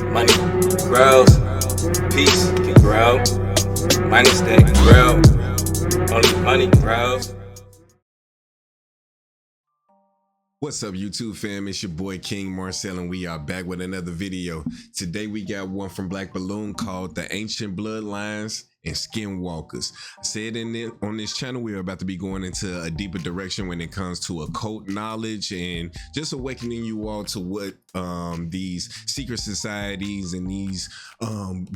Money grows, peace can grow. Minus that grow, only money grows. What's up, YouTube fam? It's your boy KingMarcell, and we are back with another video. Today we got one from Black Balloon called The Ancient Bloodlines and Skinwalkers. I said on this channel we are about to be going into a deeper direction when it comes to occult knowledge and just awakening you all to what these secret societies and these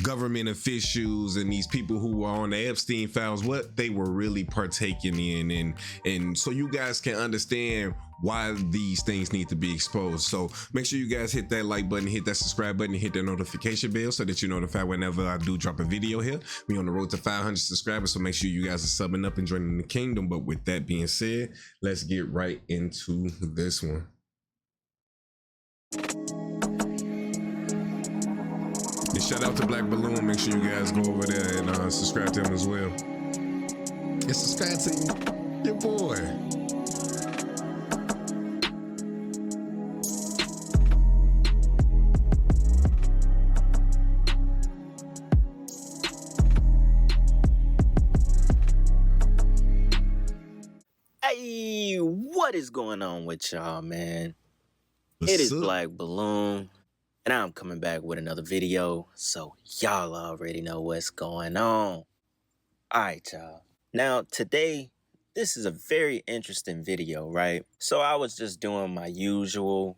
government officials and these people who are on the Epstein files, what they were really partaking in, and so you guys can understand why these things need to be exposed. So make sure you guys hit that like button, hit that subscribe button, and hit that notification bell so that you're notified whenever I do drop a video here. We on the road to 500 subscribers, so make sure you guys are subbing up and joining the kingdom. But with that being said, let's get right into this one. And shout out to Black Balloon. Make sure you guys go over there and subscribe to him as well. And subscribe to your boy. Hey, what is going on with y'all, man? What's It is up? Black Balloon, and I'm coming back with another video, so y'all already know what's going on. Alright, y'all. Now, today, this is a very interesting video, right? So I was just doing my usual,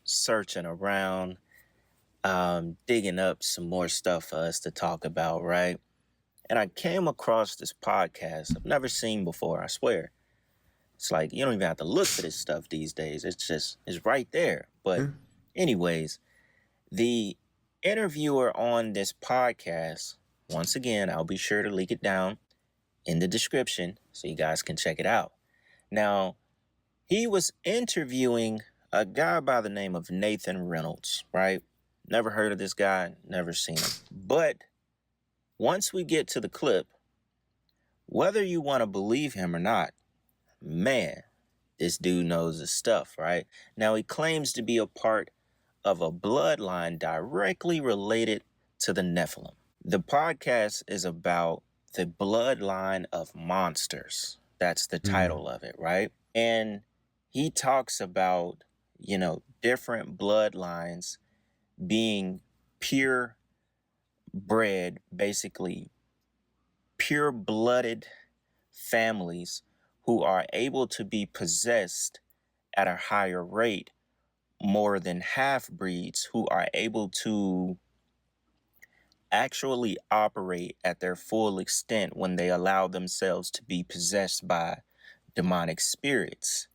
searching around, digging up some more stuff for us to talk about, right? And I came across this podcast I've never seen before, I swear. It's like, you don't even have to look for this stuff these days. It's right there. But anyways, the interviewer on this podcast, once again, I'll be sure to link it down in the description so you guys can check it out. Now, he was interviewing a guy by the name of Nathan Reynolds, right? Never heard of this guy, never seen him. But once we get to the clip, whether you want to believe him or not, man, this dude knows his stuff, right? Now, he claims to be a part of a bloodline directly related to the Nephilim. The podcast is about the bloodline of monsters. That's the title of it, right? And he talks about, different bloodlines being pure bred, basically pure-blooded families who are able to be possessed at a higher rate more than half-breeds who are able to actually operate at their full extent when they allow themselves to be possessed by demonic spirits.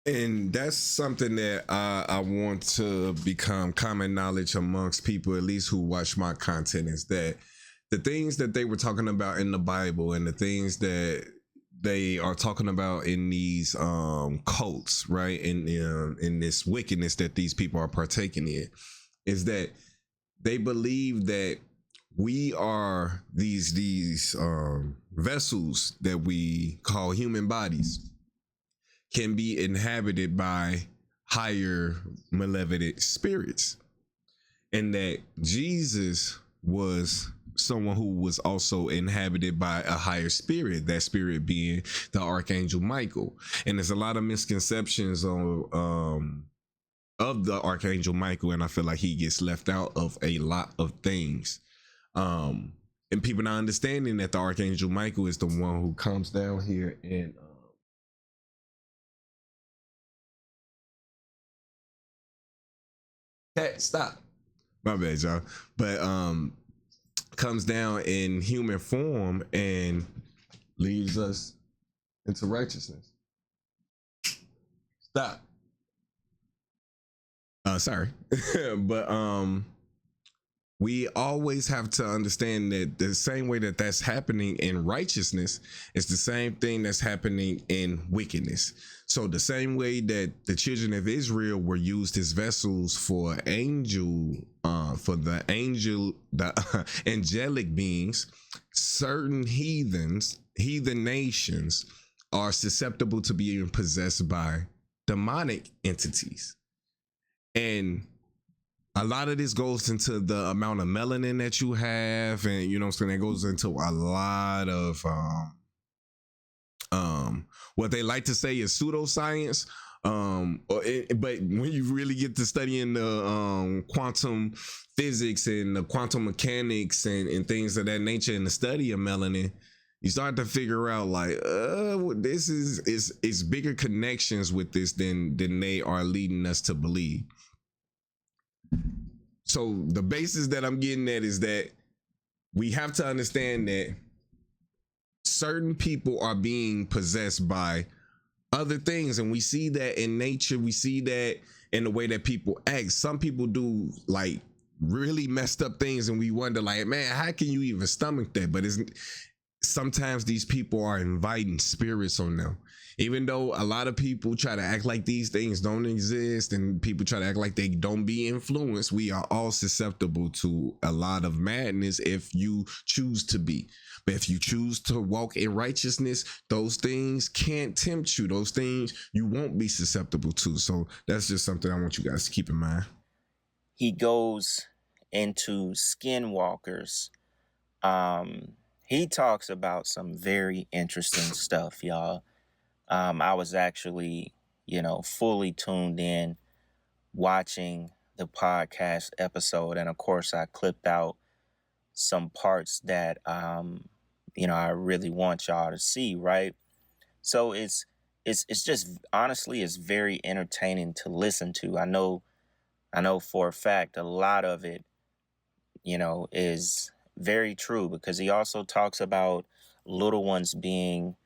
And that's something that I want to become common knowledge amongst people, at least who watch my content, is that the things that they were talking about in the Bible and the things that they are talking about in these cults, right, in this wickedness that these people are partaking in, is that they believe that we are these vessels that we call human bodies can be inhabited by higher malevolent spirits, and that Jesus was someone who was also inhabited by a higher spirit, that spirit being the Archangel Michael. And there's a lot of misconceptions on of the Archangel Michael, and I feel like he gets left out of a lot of things. And people not understanding that the Archangel Michael is the one who comes down here and stop. My bad, y'all. But comes down in human form and leads us into righteousness. Stop. Sorry. But we always have to understand that the same way that that's happening in righteousness is the same thing that's happening in wickedness. So the same way that the children of Israel were used as vessels for the angelic beings, certain heathen nations are susceptible to being possessed by demonic entities. And a lot of this goes into the amount of melanin that you have, and you know what I'm saying, it goes into a lot of what they like to say is pseudoscience. But when you really get to studying the quantum physics and the quantum mechanics and things of that nature in the study of melanin, you start to figure out like this is bigger connections with this than they are leading us to believe. So the basis that I'm getting at is that we have to understand that certain people are being possessed by other things, and we see that in nature, we see that in the way that people act. Some people do like really messed up things, and we wonder like, man, how can you even stomach that? But sometimes these people are inviting spirits on them, even though a lot of people try to act like these things don't exist and people try to act like they don't be influenced. We are all susceptible to a lot of madness if you choose to be. But if you choose to walk in righteousness, those things can't tempt you. Those things you won't be susceptible to. So that's just something I want you guys to keep in mind. He goes into Skinwalkers. He talks about some very interesting stuff, y'all. I was actually, fully tuned in watching the podcast episode. And of course, I clipped out some parts that, I really want y'all to see, right? So it's just, honestly, it's very entertaining to listen to. I know for a fact a lot of it, is very true, because he also talks about little ones being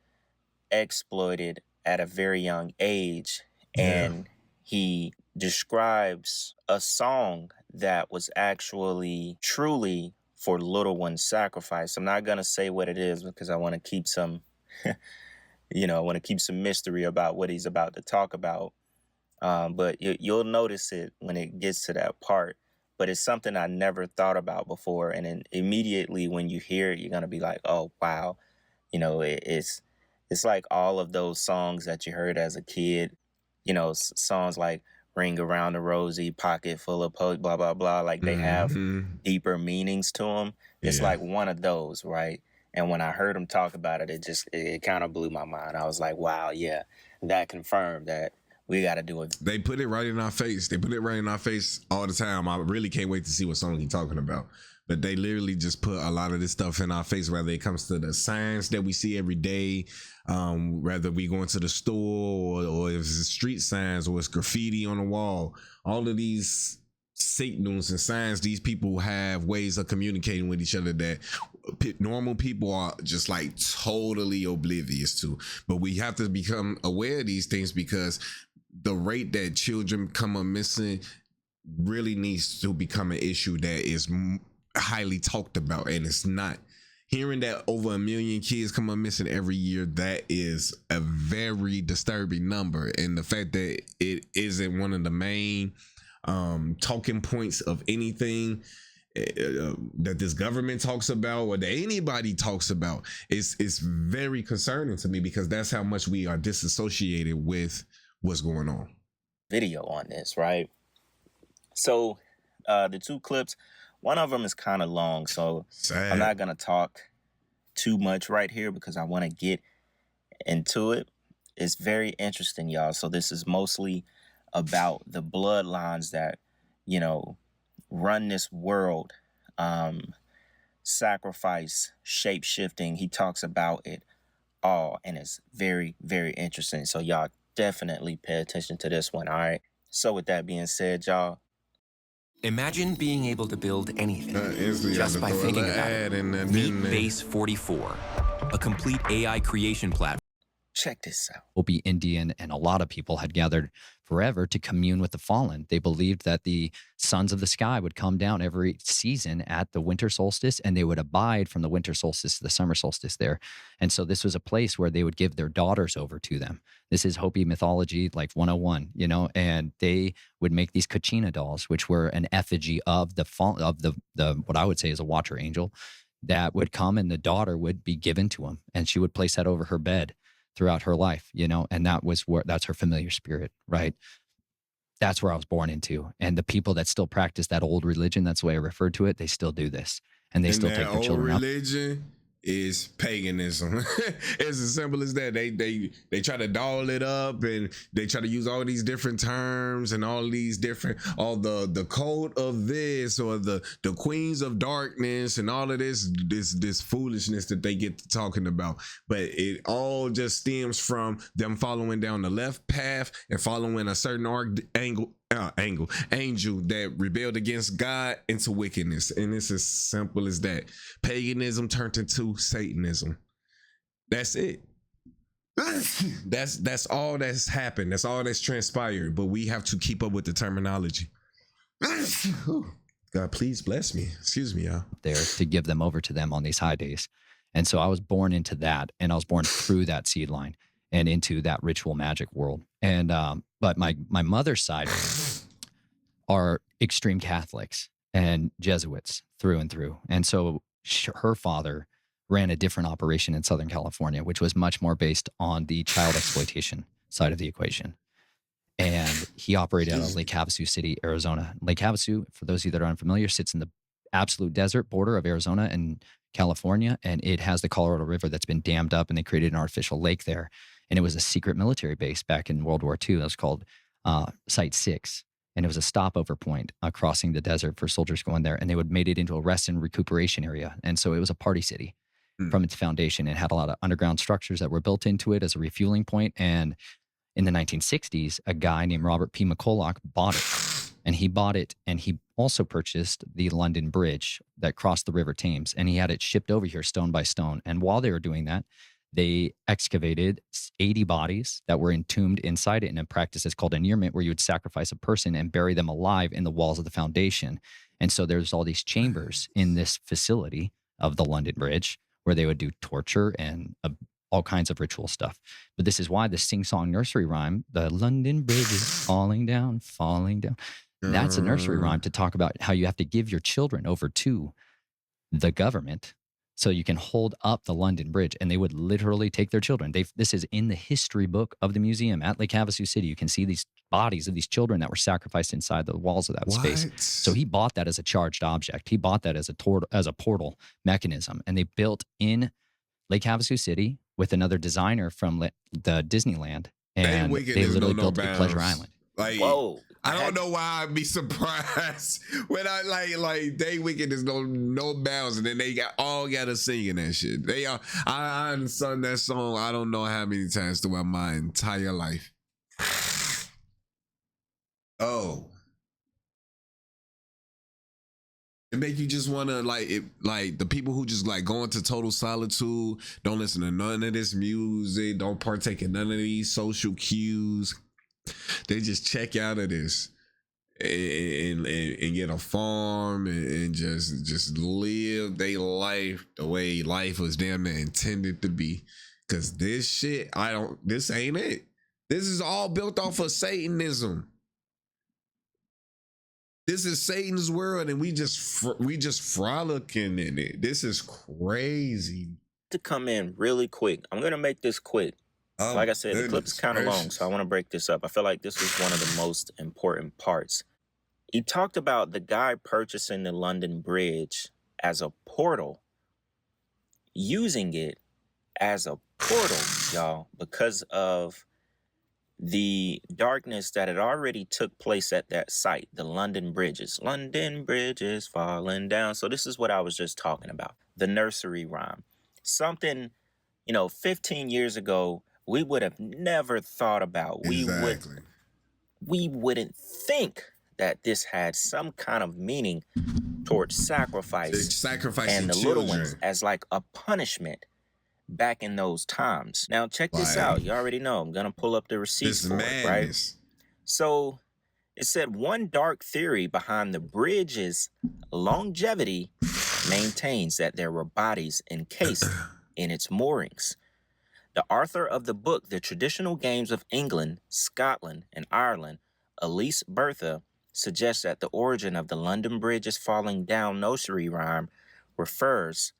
exploited at a very young age. And he describes a song that was actually truly for little ones sacrifice. I'm not going to say what it is because I want to keep some, I want to keep some mystery about what he's about to talk about. But you'll notice it when it gets to that part. But it's something I never thought about before. And then immediately when you hear it, you're going to be like, oh, wow. It's like all of those songs that you heard as a kid, songs like Ring Around the Rosie, Pocket Full of Poke, blah, blah, blah. Like they have deeper meanings to them. It's like one of those, right? And when I heard him talk about it, it kind of blew my mind. I was like, wow, yeah, that confirmed that we got to do it. They put it right in our face. They put it right in our face all the time. I really can't wait to see what song he's talking about. But they literally just put a lot of this stuff in our face, whether it comes to the signs that we see every day, whether we go into the store or if it's street signs or it's graffiti on the wall. All of these signals and signs, these people have ways of communicating with each other that normal people are just like totally oblivious to. But we have to become aware of these things, because the rate that children come up missing really needs to become an issue that is highly talked about. And it's not. Hearing that over 1 million kids come up missing every year, that is a very disturbing number. And the fact that it isn't one of the main talking points of anything that this government talks about or that anybody talks about is very concerning to me, because that's how much we are disassociated with what's going on. Video on this, right? So the two clips, one of them is kind of long, so I'm not going to talk too much right here because I want to get into it. It's very interesting, y'all. So this is mostly about the bloodlines that, run this world, sacrifice, shape-shifting. He talks about it all, and it's very, very interesting. So y'all definitely pay attention to this one, all right? So with that being said, y'all, imagine being able to build anything just by thinking about it. Meet Base 44, a complete AI creation platform. check this out. Hopi Indian and a lot of people had gathered forever to commune with the fallen. They believed that the sons of the sky would come down every season at the winter solstice, and they would abide from the winter solstice to the summer solstice there. And so this was a place where they would give their daughters over to them. This is Hopi mythology, like 101, and they would make these Kachina dolls, which were an effigy of the what I would say is a watcher angel that would come, and the daughter would be given to him, and she would place that over her bed throughout her life, and that's her familiar spirit, right? that's where I was born into. And the people that still practice that old religion, that's the way I refer to it, they still do this. And they And still that take their old children out. religion is paganism. It's as simple as that. They try to doll it up, and they try to use all these different terms and all these different, all the cult of this, or the queens of darkness, and all of this foolishness that they get to talking about. But it all just stems from them following down the left path and following a certain angel that rebelled against God into wickedness. And it's as simple as that. Paganism turned into Satanism. That's it. That's all that's happened. That's all that's transpired. But we have to keep up with the terminology. God, please bless me. Excuse me, y'all. There to give them over to them on these high days. And so I was born into that, and I was born through that seed line and into that ritual magic world. And but my mother's side are extreme Catholics and Jesuits through and through. And so her father ran a different operation in Southern California, which was much more based on the child exploitation side of the equation. And he operated out of Lake Havasu City, Arizona. Lake Havasu, for those of you that are unfamiliar, sits in the absolute desert border of Arizona and California, and it has the Colorado River that's been dammed up, and they created an artificial lake there. And it was a secret military base back in World War II. It was called Site 6. And it was a stopover point crossing the desert for soldiers going there. And they would made it into a rest and recuperation area. And so it was a party city from its foundation. It had a lot of underground structures that were built into it as a refueling point. And in the 1960s, a guy named Robert P. McCulloch bought it. And he bought it, and he also purchased the London Bridge that crossed the River Thames. And he had it shipped over here stone by stone. And while they were doing that, they excavated 80 bodies that were entombed inside it in a practice that's called annulment, where you would sacrifice a person and bury them alive in the walls of the foundation. And so there's all these chambers in this facility of the London Bridge where they would do torture and all kinds of ritual stuff. But this is why the sing-song nursery rhyme, the London Bridge is falling down, falling down. That's a nursery rhyme to talk about how you have to give your children over to the government so you can hold up the London Bridge. And they would literally take their children. This is in the history book of the museum at Lake Havasu City. You can see these bodies of these children that were sacrificed inside the walls of that space. So he bought that as a charged object. He bought that as a portal mechanism. And they built in Lake Havasu City with another designer from the Disneyland. And they literally built a Pleasure Island. Like, whoa. I don't know why I'd be surprised when I like they wicked is no bounds, and then they all got us singing that shit. I sung that song I don't know how many times throughout my entire life. Oh, it make you just want to like the people who just like go into total solitude, don't listen to none of this music, don't partake in none of these social cues. They just check out of this and get a farm and just live their life the way life was damn near intended to be. Cause this shit, this ain't it. This is all built off of Satanism. This is Satan's world, and we just frolicking in it. This is crazy. To come in really quick, I'm gonna make this quick. Like I said, the clip is kind of long, so I want to break this up. I feel like this is one of the most important parts. He talked about the guy purchasing the London Bridge as a portal, using it as a portal, y'all, because of the darkness that had already took place at that site, the London Bridges falling down. So this is what I was just talking about, the nursery rhyme. Something, 15 years ago, we would have never thought about. Exactly. We wouldn't think that this had some kind of meaning towards sacrificing and the little ones as like a punishment back in those times. Now check this out. You already know I'm gonna pull up the receipts for it, right? So it said one dark theory behind the bridge's longevity maintains that there were bodies encased in its moorings. The author of the book, The Traditional Games of England, Scotland, and Ireland, Elise Bertha, suggests that the origin of the London Bridge's falling down nursery rhyme refers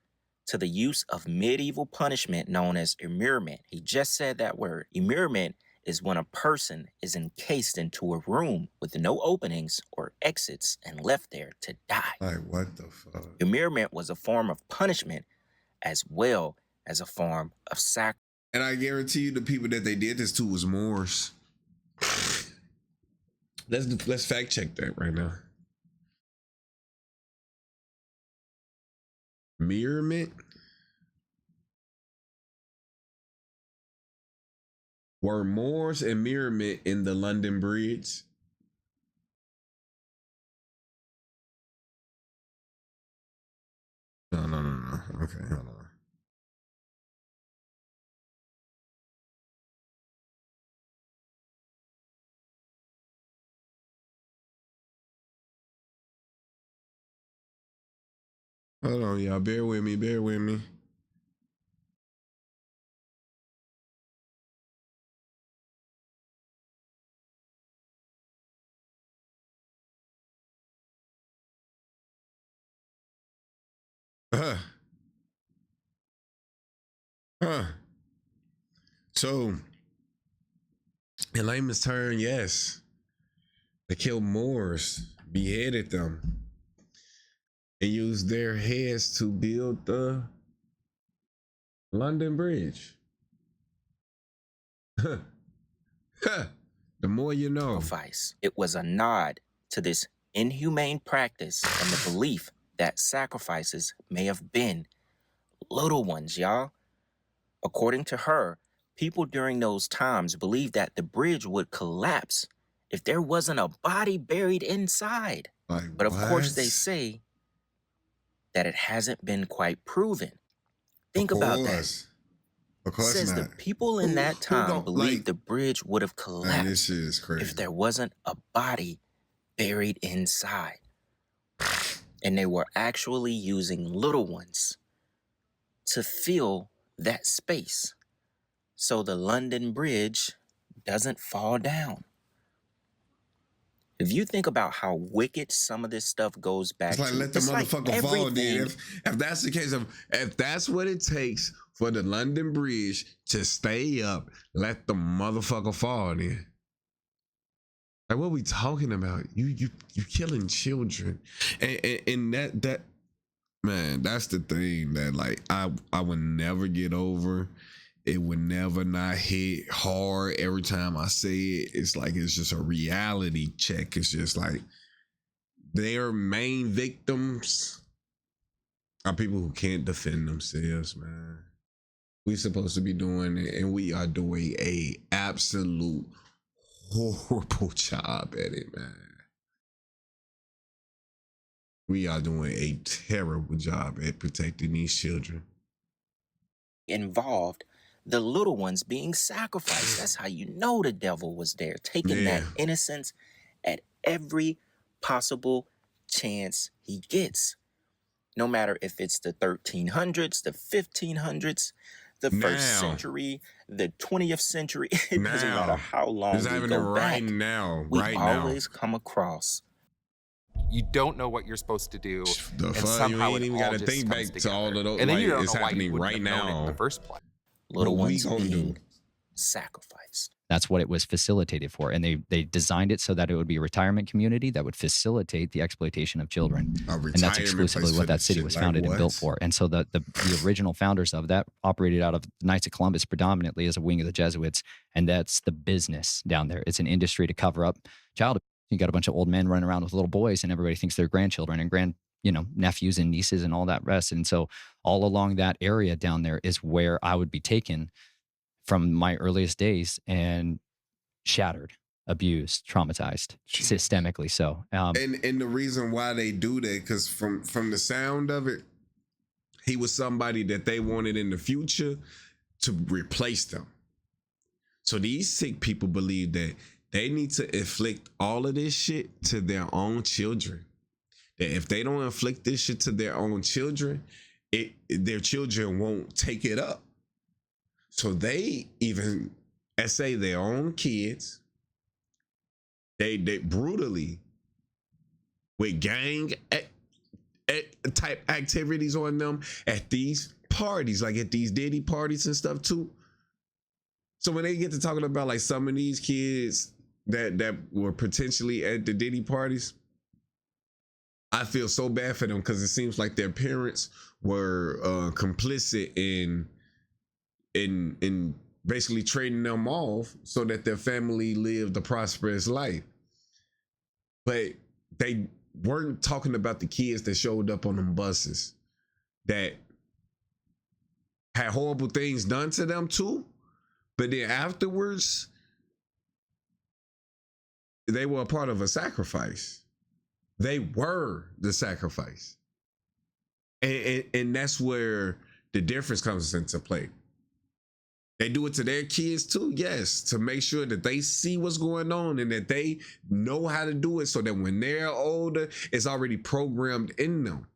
to the use of medieval punishment known as immurement. He just said that word. Immurement is when a person is encased into a room with no openings or exits and left there to die. Like, what the fuck? Immurement was a form of punishment as well as a form of sacrifice. And I guarantee you the people that they did this to was Moors. Let's fact check that right now. Immurement? Were Moors and Immurement in the London Bridge? No. Okay, hold on. Hold on, y'all. Bear with me. Huh. So, in layman's term, yes. They killed Moors, beheaded them, and used their heads to build the London Bridge. The more you know. It was a nod to this inhumane practice and the belief that sacrifices may have been little ones, y'all. According to her, people during those times believed that the bridge would collapse if there wasn't a body buried inside. But of course, they say that it hasn't been quite proven. Think about that. Of course Says not. the people in that time believed the bridge would have collapsed man, this shit is crazy. if there wasn't a body buried inside. And they were actually using little ones to fill that space so the London Bridge doesn't fall down. If you think about how wicked some of this stuff goes back it's like, to, let the motherfucker fall, dude. If that's the case, if that's what it takes for the London Bridge to stay up, let the motherfucker fall, then. Like, what are we talking about? You killing children, and that man, that's the thing that like I would never get over. It would never not hit hard every time I say it. It's like it's just a reality check. It's just like their main victims are people who can't defend themselves, man. We're supposed to be doing it, and we are doing a absolute horrible job at it, man. We are doing a terrible job at protecting these children. Involved the little ones being sacrificed. That's how you know the devil was there, taking that innocence at every possible chance he gets. No matter if it's the 1300s, the 1500s, the first century, the 20th century, it doesn't matter how long we go back, we always come across. You don't know what you're supposed to do, the and fun, somehow you ain't even got to think back to all of those. And then like, you don't it's know why happening you wouldn't right have known it now in the first place. Little what we ones gonna being do? sacrificed. That's what it was facilitated for. And they designed it so that it would be a retirement community that would facilitate the exploitation of children. And that's exclusively what that city was founded and built for. And so the original founders of that operated out of the Knights of Columbus predominantly as a wing of the Jesuits. And that's the business down there. It's an industry to cover up child abuse. You got a bunch of old men running around with little boys, and everybody thinks they're grandchildren and nephews and nieces and all that rest. And so all along that area down there is where I would be taken from my earliest days and shattered, abused, traumatized, systemically so. And the reason why they do that, because from the sound of it, he was somebody that they wanted in the future to replace them. So these sick people believe that they need to inflict all of this shit to their own children. That if they don't inflict this shit to their own children, their children won't take it up. So they even essay their own kids. They brutally, with gang type activities on them at these parties, like at these Diddy parties and stuff too. So when they get to talking about like some of these kids that were potentially at the Diddy parties, I feel so bad for them because it seems like their parents were complicit in basically trading them off so that their family lived a prosperous life. But they weren't talking about the kids that showed up on them buses that had horrible things done to them too. But then afterwards, they were a part of a sacrifice. They were the sacrifice. And that's where the difference comes into play. They do it to their kids too, yes, to make sure that they see what's going on and that they know how to do it so that when they're older, it's already programmed in them.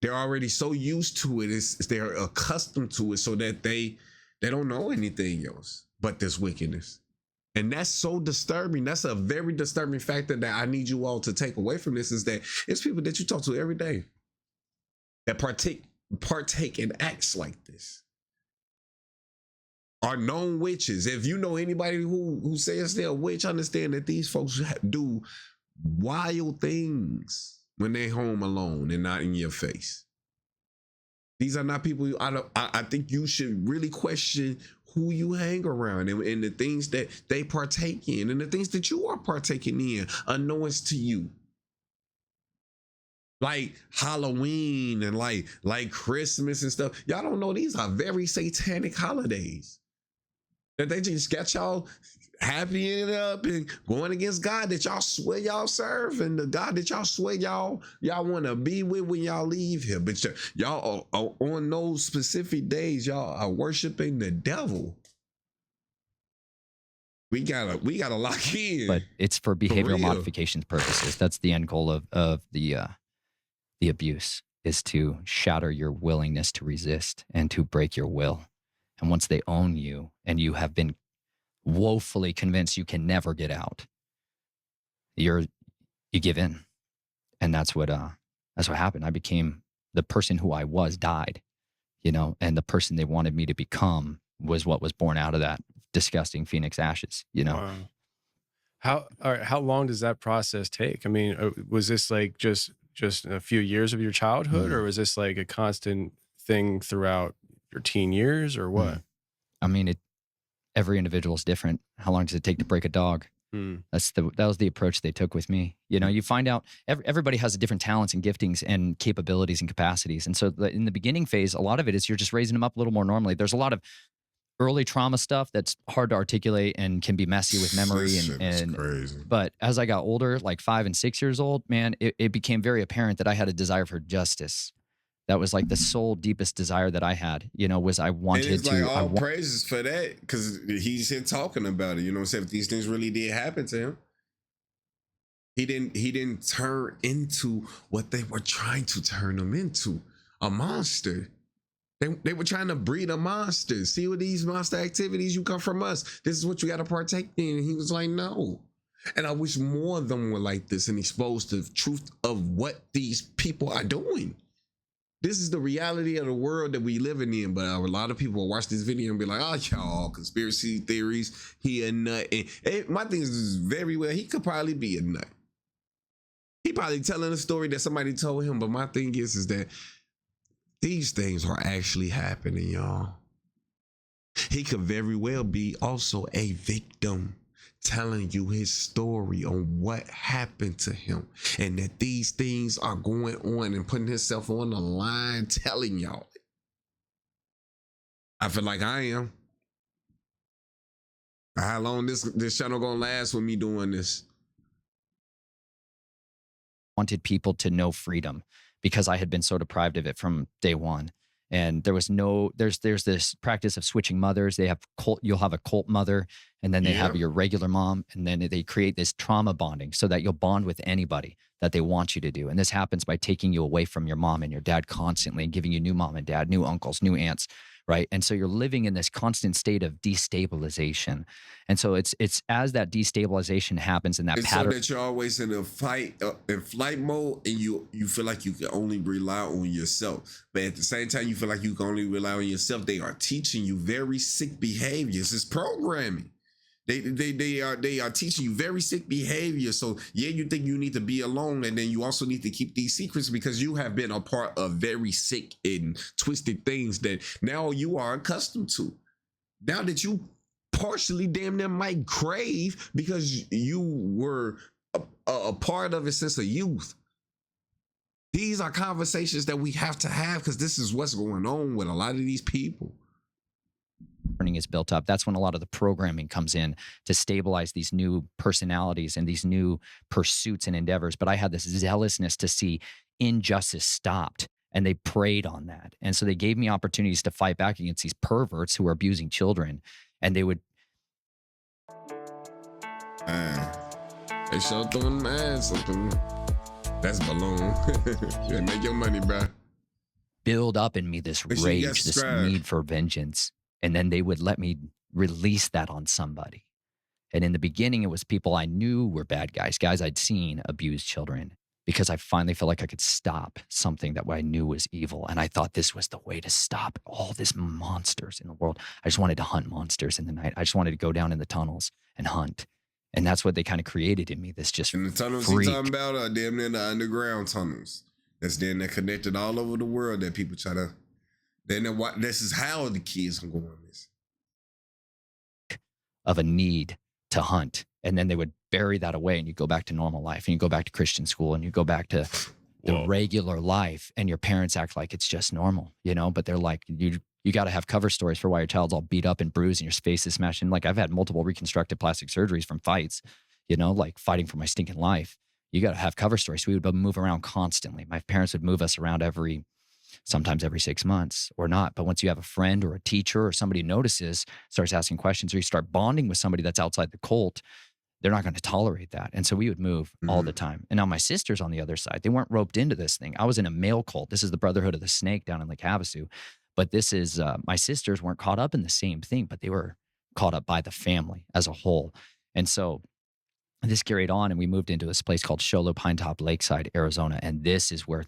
They're already so used to it, they're accustomed to it so that they don't know anything else but this wickedness. And that's so disturbing. That's a very disturbing factor that I need you all to take away from this, is that it's people that you talk to every day that partake in acts like this. Are known witches. If you know anybody who says they're a witch, understand that these folks do wild things when they're home alone and not in your face. These are not people I think you should really question who you hang around and the things that they partake in and the things that you are partaking in unknowns to you. Like Halloween and like Christmas and stuff. Y'all don't know these are very satanic holidays. That they just got y'all happying up and going against God that y'all swear y'all serve and the God that y'all swear y'all want to be with when y'all leave here. But y'all are on those specific days, y'all are worshiping the devil. We gotta lock in. But it's for behavioral modification purposes. That's the end goal of the abuse, is to shatter your willingness to resist and to break your will. And once they own you and you have been woefully convinced you can never get out, you give in. And that's what happened. I became the person who I was, died, and the person they wanted me to become was what was born out of that disgusting Phoenix ashes, Wow. How long does that process take? I mean, was this like just a few years of your childhood, or was this like a constant thing throughout your teen years, or what? I mean, every individual is different. How long does it take to break a dog? That was the approach they took with me. You find out everybody has different talents and giftings and capabilities and capacities. And so in the beginning phase, a lot of it is you're just raising them up a little more normally. There's a lot of early trauma stuff that's hard to articulate and can be messy with memory and crazy. But as I got older, like 5 and 6 years old, man, it became very apparent that I had a desire for justice. That was like the sole deepest desire that I had, was I wanted and it's to. Like all praises for that, because he's here talking about it. You know what I'm saying? If these things really did happen to him, he didn't turn into what they were trying to turn him into, a monster. They were trying to breed a monster. See what these monster activities, you come from us. This is what you got to partake in. And he was like, no. And I wish more of them were like this and exposed the truth of what these people are doing. This is the reality of the world that we living in. But a lot of people will watch this video and be like, oh, y'all, conspiracy theories. He a nut. And my thing is very well, he could probably be a nut. He probably telling a story that somebody told him. But my thing is that these things are actually happening, y'all. He could very well be also a victim, telling you his story on what happened to him, and that these things are going on and putting himself on the line, telling y'all. I feel like I am. How long this channel gonna last with me doing this? Wanted people to know freedom, because I had been so deprived of it from day one. And there's this practice of switching mothers. You'll have a cult mother, and then they have your regular mom, and then they create this trauma bonding so that you'll bond with anybody that they want you to do. And this happens by taking you away from your mom and your dad constantly and giving you new mom and dad, new uncles, new aunts, right? And so you're living in this constant state of destabilization. And so it's as that destabilization happens in that It's pattern. so that you're always in a in flight mode, and you feel like you can only rely on yourself. But at the same time, you feel like you can only rely on yourself. They are teaching you very sick behaviors. It's programming. They are teaching you very sick behavior. So yeah, you think you need to be alone, and then you also need to keep these secrets because you have been a part of very sick and twisted things that now you are accustomed to. Now that you partially damn near might crave because you were a part of it since a youth. These are conversations that we have to have because this is what's going on with a lot of these people. Is built up. That's when a lot of the programming comes in to stabilize these new personalities and these new pursuits and endeavors. But I had this zealousness to see injustice stopped, and they preyed on that. And so they gave me opportunities to fight back against these perverts who were abusing children. And they would. They sure throwing mad something. That's balloon. Yeah, make your money, bro. Build up in me this rage, this need for vengeance. And then they would let me release that on somebody. And in the beginning, it was people I knew were bad guys I'd seen abuse children, because I finally felt like I could stop something that I knew was evil. And I thought this was the way to stop all these monsters in the world. I just wanted to hunt monsters in the night. I just wanted to go down in the tunnels and hunt. And that's what they kind of created in me, this just and the tunnels freak. he's talking about are damn near the underground tunnels. That's then they're connected all over the world that people try to. This is how the kids are going this. Of a need to hunt. And then they would bury that away, and you go back to normal life, and you go back to Christian school, and you go back to the regular life, and your parents act like it's just normal, you know, but they're like, you got to have cover stories for why your child's all beat up and bruised and your face is smashed. And like, I've had multiple reconstructive plastic surgeries from fights, you know, like fighting for my stinking life. You got to have cover stories. So we would move around constantly. My parents would move us around sometimes every 6 months or not. But once you have a friend or a teacher or somebody who notices, starts asking questions, or you start bonding with somebody that's outside the cult, they're not going to tolerate that. And so we would move all the time. And now my sisters on the other side, they weren't roped into this thing. I was in a male cult. This is the Brotherhood of the Snake down in Lake Havasu. But this is, my sisters weren't caught up in the same thing, but they were caught up by the family as a whole. And so this carried on, and we moved into this place called Show Low Pine Top, Lakeside, Arizona. And this is where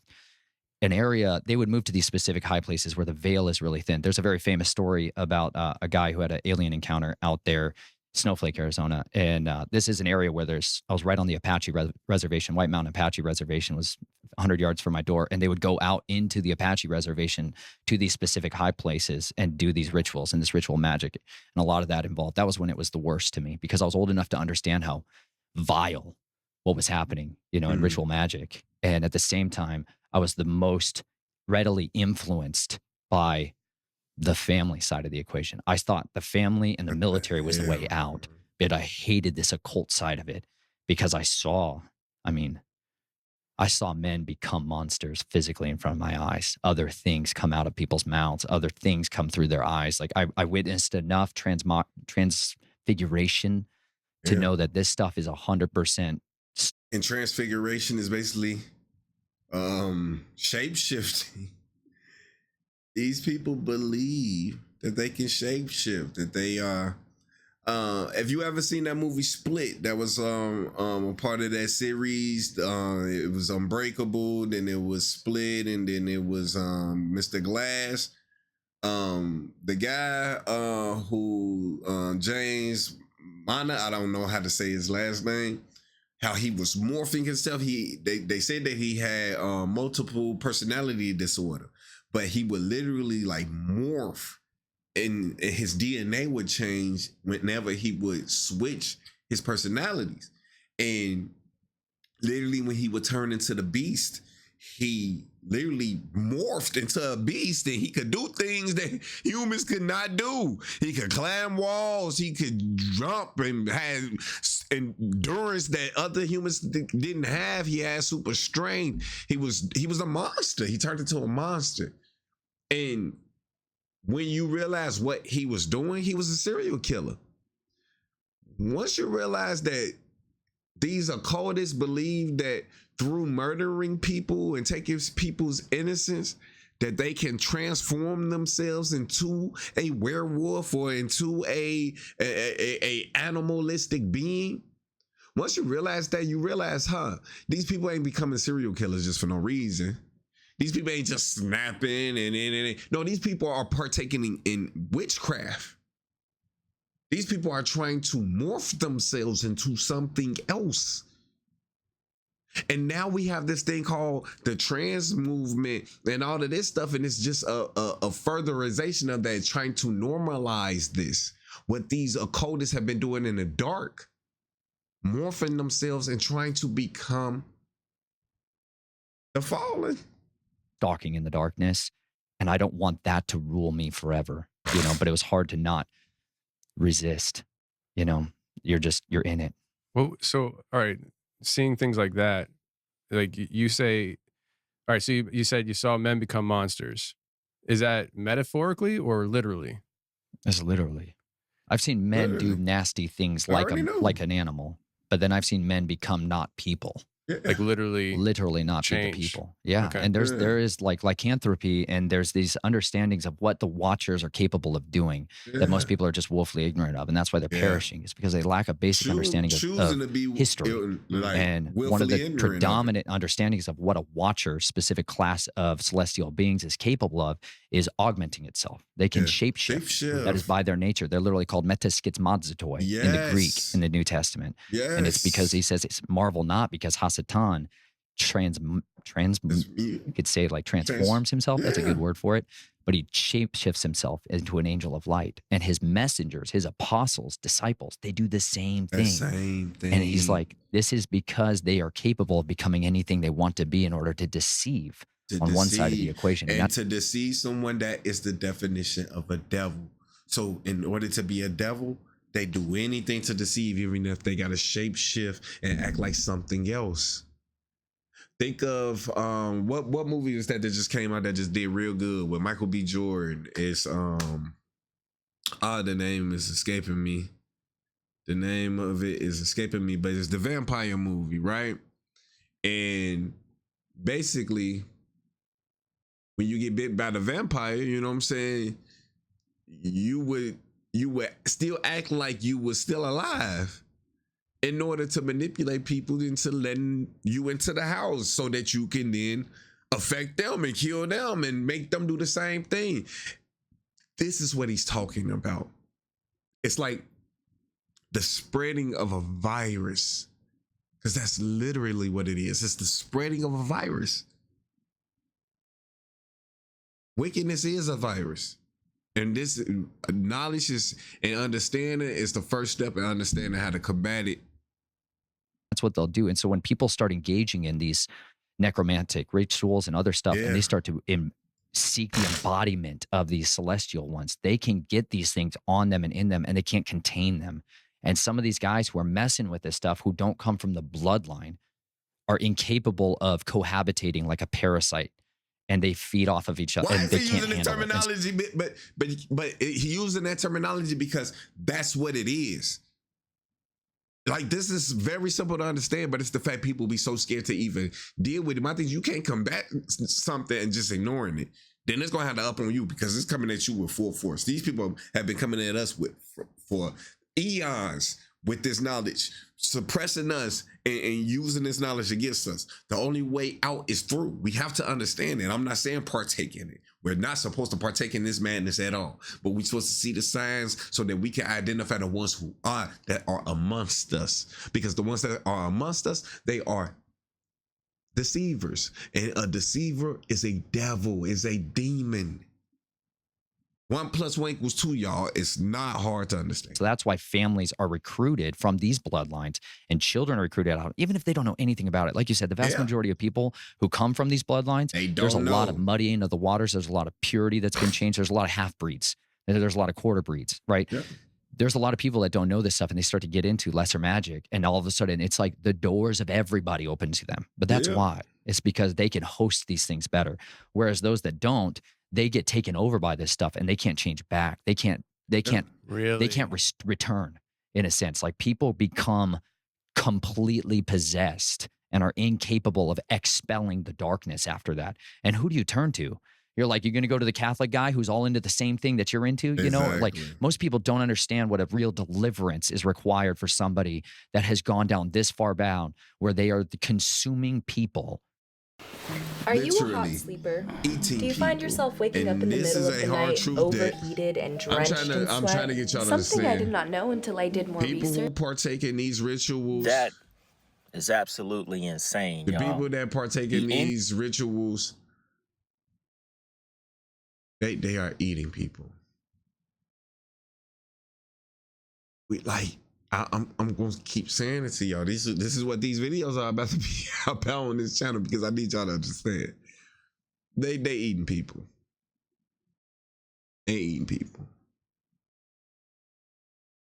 an area, they would move to these specific high places where the veil is really thin. There's a very famous story about a guy who had an alien encounter out there, Snowflake, Arizona. And this is an area where I was right on the Apache reservation. White Mountain Apache Reservation was 100 yards from my door. And they would go out into the Apache reservation to these specific high places and do these rituals and this ritual magic. And a lot of that involved. That was when it was the worst to me, because I was old enough to understand how vile what was happening, you know, in ritual magic. And at the same time, I was the most readily influenced by the family side of the equation. I thought the family and the military was the way out, but I hated this occult side of it because I saw men become monsters physically in front of my eyes. Other things come out of people's mouths. Other things come through their eyes. Like I witnessed enough transfiguration to know that this stuff is 100%. And transfiguration is basically shape-shifting. These people believe that they can shape-shift, that they are. Have you ever seen that movie Split? That was a part of that series. It was Unbreakable, then it was Split, and then it was Mr. Glass. The guy who James Mana, I don't know how to say his last name. How he was morphing himself. They said that he had multiple personality disorder, but he would literally like morph, and his DNA would change whenever he would switch his personalities. And literally when he would turn into the beast, he literally morphed into a beast, and he could do things that humans could not do. He could climb walls, he could jump, and had endurance that other humans didn't have. He had super strength. He was a monster. He turned into a monster. And when you realize what he was doing, he was a serial killer. Once you realize that these occultists believe that through murdering people and taking people's innocence, that they can transform themselves into a werewolf or into a animalistic being. Once you realize that, you realize, these people ain't becoming serial killers just for no reason. These people ain't just snapping and no, these people are partaking in witchcraft. These people are trying to morph themselves into something else. And now we have this thing called the trans movement and all of this stuff, and it's just a furtherization of that, trying to normalize this. What these occultists have been doing in the dark, morphing themselves and trying to become the fallen. Stalking in the darkness, and I don't want that to rule me forever, but it was hard to not resist. You're in it. Well, so all right, seeing things like that, like you say, all right, so you said you saw men become monsters. Is that metaphorically or literally? It's literally. I've seen men do nasty things like an animal, but then I've seen men become not people. Like literally not change. be the people. Yeah. Okay. And there is like lycanthropy, and there's these understandings of what the watchers are capable of doing that most people are just woefully ignorant of. And that's why they're perishing. It's because they lack a basic understanding of history. And one of the predominant understandings of what a watcher, specific class of celestial beings, is capable of is augmenting itself. They can shapeshift. That is by their nature. They're literally called metaschizmadzotoi in the Greek, in the New Testament. And it's because he says it's marvel not, because Hasatan you could say like transforms himself. That's a good word for it. But he shapeshifts himself into an angel of light. And his messengers, his apostles, disciples, they do the same thing. And he's like, this is because they are capable of becoming anything they want to be in order to deceive one side of the equation. And to deceive someone, that is the definition of a devil. So in order to be a devil, they do anything to deceive, even if they got to shape shift and act like something else. Think of what movie is that just came out that just did real good with Michael B. Jordan? It's the name is escaping me. The name of it is escaping me, but it's the vampire movie, right? And basically, when you get bit by the vampire, you know what I'm saying, you would still act like you were still alive in order to manipulate people into letting you into the house so that you can then affect them and kill them and make them do the same thing. This is what he's talking about. It's like the spreading of a virus, because that's literally what it is. It's the spreading of a virus. Wickedness is a virus. And this knowledge and understanding is the first step in understanding how to combat it. That's what they'll do. And so when people start engaging in these necromantic rituals and other stuff, and they start to seek the embodiment of these celestial ones, they can get these things on them and in them, and they can't contain them. And some of these guys who are messing with this stuff, who don't come from the bloodline, are incapable of cohabitating like a parasite. And they feed off of each other. Why and is they he can't using the handle terminology? But he using that terminology because that's what it is. Like, this is very simple to understand, but it's the fact people be so scared to even deal with it. My thing is, you can't combat something and just ignoring it. Then it's gonna have to up on you, because it's coming at you with full force. These people have been coming at us for eons with this knowledge, suppressing us and using this knowledge against us. The only way out is through. We have to understand it. I'm not saying partake in it. We're not supposed to partake in this madness at all. But we're supposed to see the signs so that we can identify the ones that are amongst us. Because the ones that are amongst us, they are deceivers. And a deceiver is a devil, is a demon. 1 + 1 = 2, y'all. It's not hard to understand. So that's why families are recruited from these bloodlines, and children are recruited out, even if they don't know anything about it. Like you said, the vast majority of people who come from these bloodlines, there's a lot of muddying of the waters. There's a lot of purity that's been changed. There's a lot of half-breeds. There's a lot of quarter breeds, right? Yeah. There's a lot of people that don't know this stuff, and they start to get into lesser magic, and all of a sudden it's like the doors of everybody open to them. But that's why. It's because they can host these things better. Whereas those that don't, they get taken over by this stuff, and they can't change back. They can't return, in a sense. Like, people become completely possessed and are incapable of expelling the darkness after that. And who do you turn to? You're like, you're going to go to the Catholic guy who's all into the same thing that you're into. You know, like Exactly. most people don't understand what a real deliverance is required for somebody that has gone down this far down where they are the consuming people. Are you a hot Literally sleeper? eating Do you find people. yourself waking And up in the this middle is of a the hard night, truth that overheated and I'm drenched trying to- in I'm sweat? trying to get y'all to Something I understand. did not know until I did more People who research. partake in these rituals, That is absolutely insane, the y'all. people that partake in these rituals, they are eating people. I'm going to keep saying it to y'all. This is what these videos are about to be about on this channel, because I need y'all to understand. They eating people. They eating people.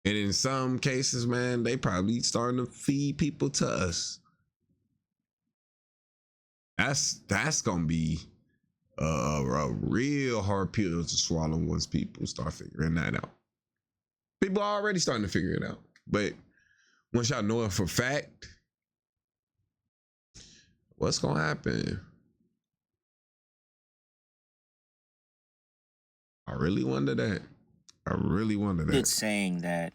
And in some cases, man, they probably starting to feed people to us. That's gonna be a real hard pill to swallow once people start figuring that out. People are already starting to figure it out, but once y'all know it for fact, what's gonna happen? I really wonder that. It's saying that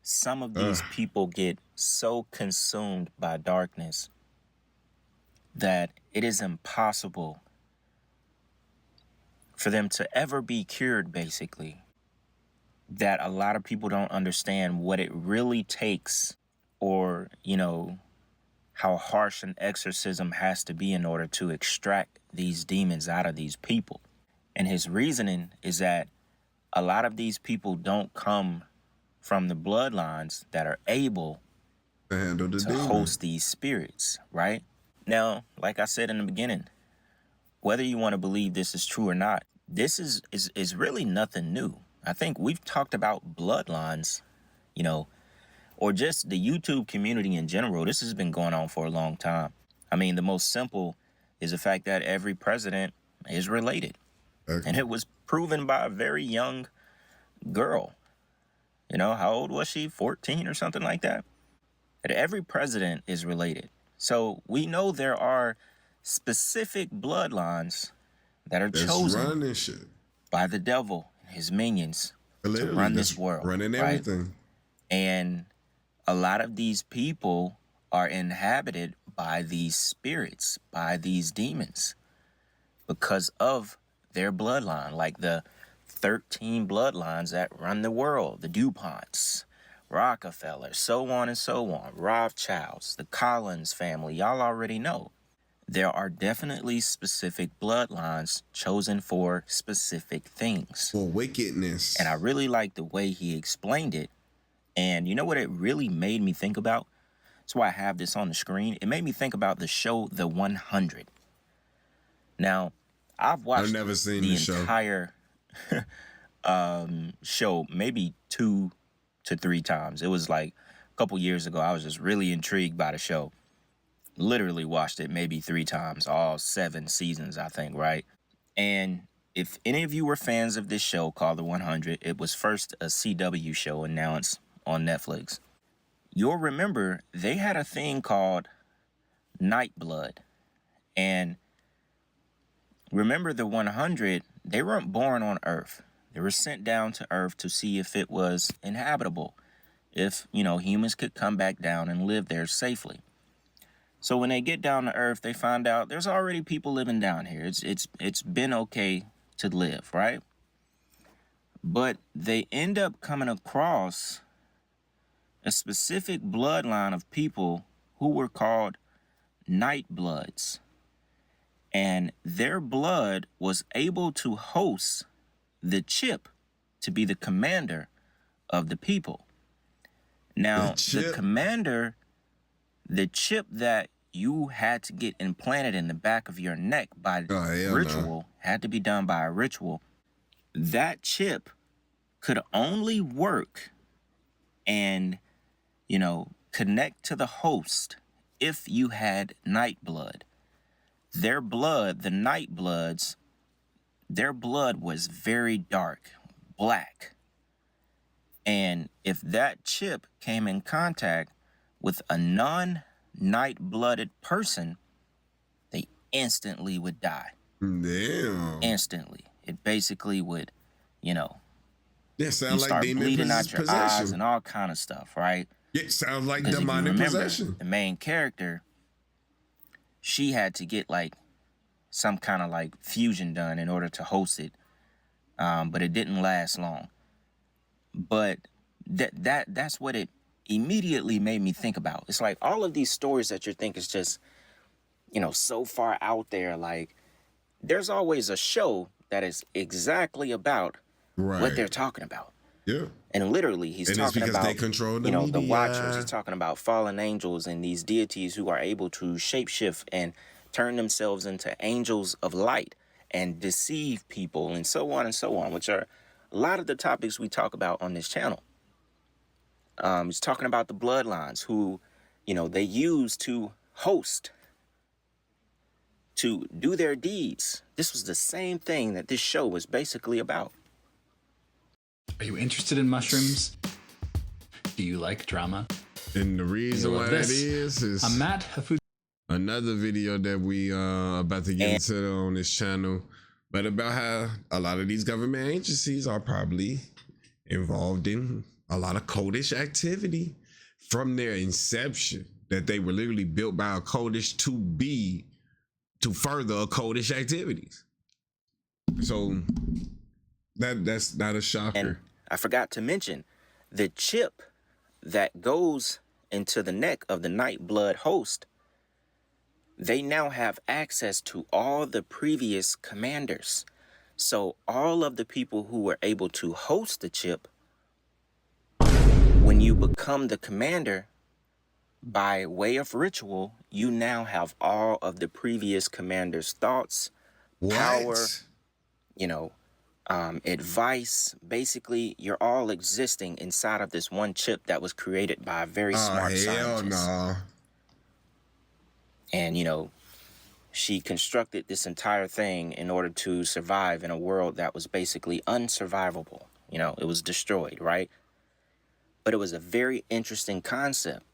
some of these people get so consumed by darkness that it is impossible for them to ever be cured, basically. That a lot of people don't understand what it really takes, or, you know, how harsh an exorcism has to be in order to extract these demons out of these people. And his reasoning is that a lot of these people don't come from the bloodlines that are able to handle the to demon. host these spirits, right? Now, like I said in the beginning, whether you want to believe this is true or not, this is really nothing new. I think we've talked about bloodlines, you know, or just the YouTube community in general. This has been going on for a long time. I mean, the most simple is the fact that every president is related. Okay. And it was proven by a very young girl. You know, how old was she? 14 or something like that? That every president is related. So we know there are specific bloodlines that are That's chosen running shit. by the devil and his minions Literally, to run that's this world. running right? everything. And a lot of these people are inhabited by these spirits, by these demons, because of their bloodline, like the 13 bloodlines that run the world, the DuPonts, Rockefeller, so on and so on, Rothschilds, the Collins family, y'all already know. There are definitely specific bloodlines chosen for specific things. For wickedness. And I really like the way he explained it. And you know what it really made me think about? That's why I have this on the screen. It made me think about the show The 100. Now, I've watched never seen the the show. entire show maybe 2 to 3 times. It was like a couple years ago. I was just really intrigued by the show. Literally watched it maybe 3 times, all 7 seasons, I think, right? And if any of you were fans of this show called The 100, it was first a CW show and now it's on Netflix. You'll remember they had a thing called Nightblood. And remember the 100, they weren't born on Earth. They were sent down to Earth to see if it was inhabitable, if, you know, humans could come back down and live there safely. So when they get down to Earth, they find out there's already people living down here. It's been okay to live, right? But they end up coming across a specific bloodline of people who were called Nightbloods. And their blood was able to host the chip to be the commander of the people. Now, the commander, the chip that you had to get implanted in the back of your neck by ritual, had to be done by a ritual. That chip could only work and, you know, connect to the host if you had Nightblood. Their blood, the Nightbloods, their blood was very dark, black. And if that chip came in contact with a non-night-blooded person, they instantly would die. Damn. Instantly. It basically would, you know, Yeah, you sounds like start demon bleeding out your eyes possession. and all kind of stuff, right? It sounds like Because if you demonic remember, possession. the main character, she had to get like some kind of like fusion done in order to host it, but it didn't last long. But that's what it immediately made me think about. It's like all of these stories that you think is just, you know, so far out there. Like there's always a show that is exactly about what they're talking about. Yeah. And literally, he's And talking it's because about, they control the you know, the media. Watchers. He's talking about fallen angels and these deities who are able to shapeshift and turn themselves into angels of light and deceive people and so on, which are a lot of the topics we talk about on this channel. He's talking about the bloodlines who, you know, they use to host, to do their deeds. This was the same thing that this show was basically about. Are you interested in mushrooms? Do you like drama? And the reason why that is I'm Matt, a food. Another video that we about to get into on this channel, but about how a lot of these government agencies are probably involved in a lot of cultish activity from their inception, that they were literally built by a cultish to further cultish activities. So that's not a shocker. And I forgot to mention the chip that goes into the neck of the Nightblood host. They now have access to all the previous commanders. So all of the people who were able to host the chip, when you become the commander, by way of ritual, you now have all of the previous commanders' thoughts, power, you know, advice. Basically, you're all existing inside of this one chip that was created by a very smart scientist. And, you know, she constructed this entire thing in order to survive in a world that was basically unsurvivable. You know, it was destroyed, right? But it was a very interesting concept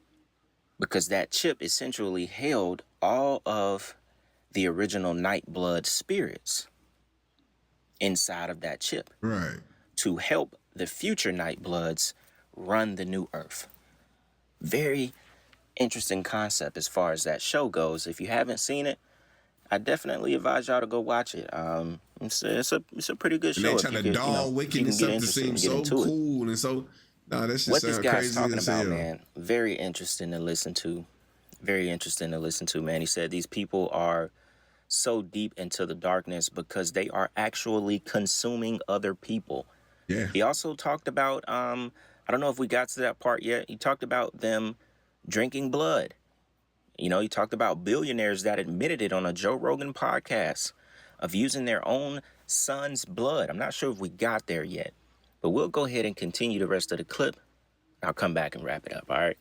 because that chip essentially held all of the original Nightblood spirits inside of that chip. Right. To help the future Nightbloods run the new Earth. Very interesting concept as far as that show goes. If you haven't seen it, I definitely advise y'all to go watch it. It's a pretty good show. And they trying to dog wickedness up to seem so cool and so. No, that's just what this guy's crazy talking as about, hell. man. Very interesting to listen to. Very interesting to listen to, man. He said these people are so deep into the darkness because they are actually consuming other people. Yeah. He also talked about, I don't know if we got to that part yet. He talked about them drinking blood. You know, he talked about billionaires that admitted it on a Joe Rogan podcast of using their own son's blood. I'm not sure if we got there yet, but we'll go ahead and continue the rest of the clip. I'll come back and wrap it up. All right.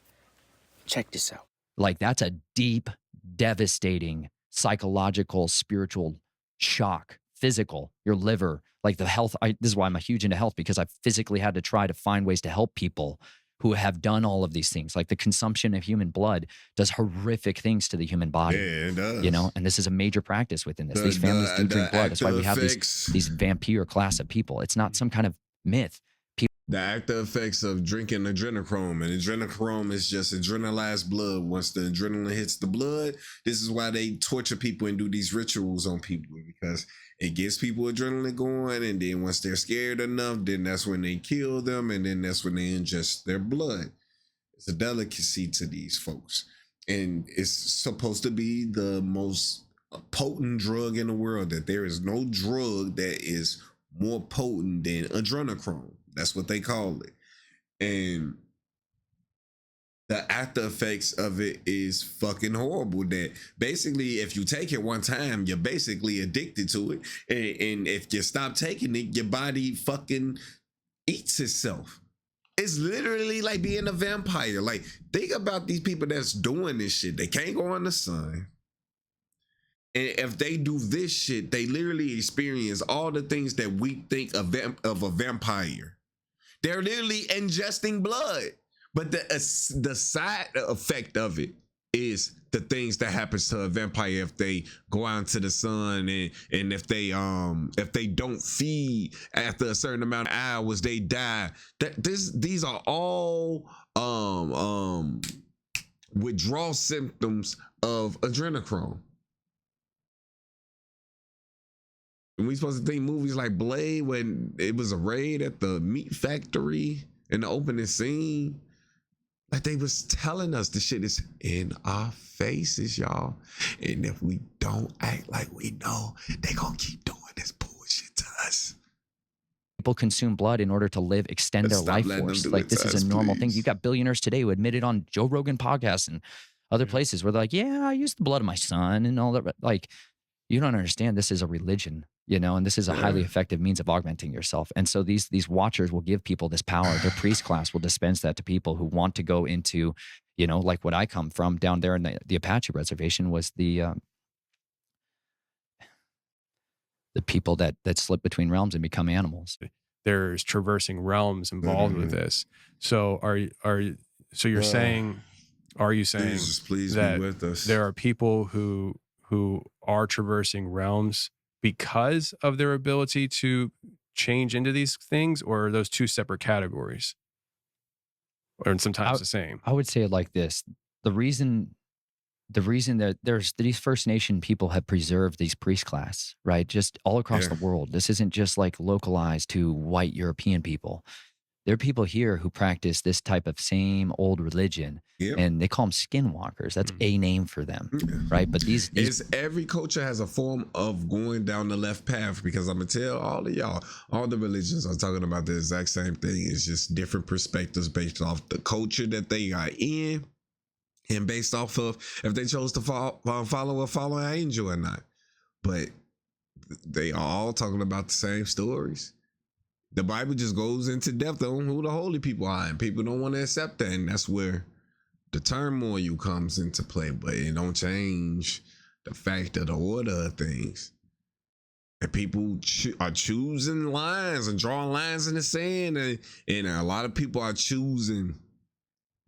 Check this out. Like that's a deep, devastating psychological, spiritual shock, physical, your liver, like the health. This is why I'm huge into health, because I've physically had to try to find ways to help people who have done all of these things. Like the consumption of human blood does horrific things to the human body. Yeah, it does. You know, and this is a major practice within this. These families do drink blood. That's why we have these vampire class of people. It's not some kind of myth. The active effects of drinking adrenochrome, and adrenochrome is just adrenalized blood. Once the adrenaline hits the blood, this is why they torture people and do these rituals on people, because it gets people adrenaline going, and then once they're scared enough, then that's when they kill them, and then that's when they ingest their blood. It's a delicacy to these folks, and it's supposed to be the most potent drug in the world. That there is no drug that is more potent than adrenochrome. That's what they call it. And the after effects of it is fucking horrible. That basically, if you take it one time, you're basically addicted to it. And if you stop taking it, your body fucking eats itself. It's literally like being a vampire. Like, think about these people that's doing this shit. They can't go in the sun. And if they do this shit, they literally experience all the things that we think of a vampire. They're literally ingesting blood. But the side effect of it is the things that happens to a vampire if they go out into the sun, and if they don't feed after a certain amount of hours, they die. These are all withdrawal symptoms of adrenochrome. And we supposed to think movies like Blade, when it was a raid at the meat factory in the opening scene, like they was telling us the shit is in our faces, y'all. And if we don't act like we know, they gonna keep doing this bullshit to us. People consume blood in order to extend their life force. Like, this is a normal thing. You got billionaires today who admitted on Joe Rogan podcasts and other places where they're like, yeah, I used the blood of my son and all that. Like, you don't understand, this is a religion, and this is a highly effective means of augmenting yourself. And so these watchers will give people this power. Their priest class will dispense that to people who want to go into, like what I come from down there in the Apache reservation was the people that slip between realms and become animals. There's traversing realms involved with this. So are you saying Jesus, please that be with us. there are people who are traversing realms because of their ability to change into these things, or are those two separate categories? Or sometimes the same? I would say it like this. The reason that these First Nation people have preserved these priest class, right? Just all across the world. This isn't just like localized to white European people. There are people here who practice this type of same old religion, and they call them skinwalkers. That's a name for them, right? But these every culture has a form of going down the left path, because I'm gonna tell all of y'all, all the religions are talking about the exact same thing. It's just different perspectives based off the culture that they are in, and based off of if they chose to follow a fallen angel or not. But they are all talking about the same stories. The Bible just goes into depth on who the holy people are, and people don't want to accept that, and that's where the turmoil comes into play. But it don't change the fact of the order of things. And people are choosing lines and drawing lines in the sand, and a lot of people are choosing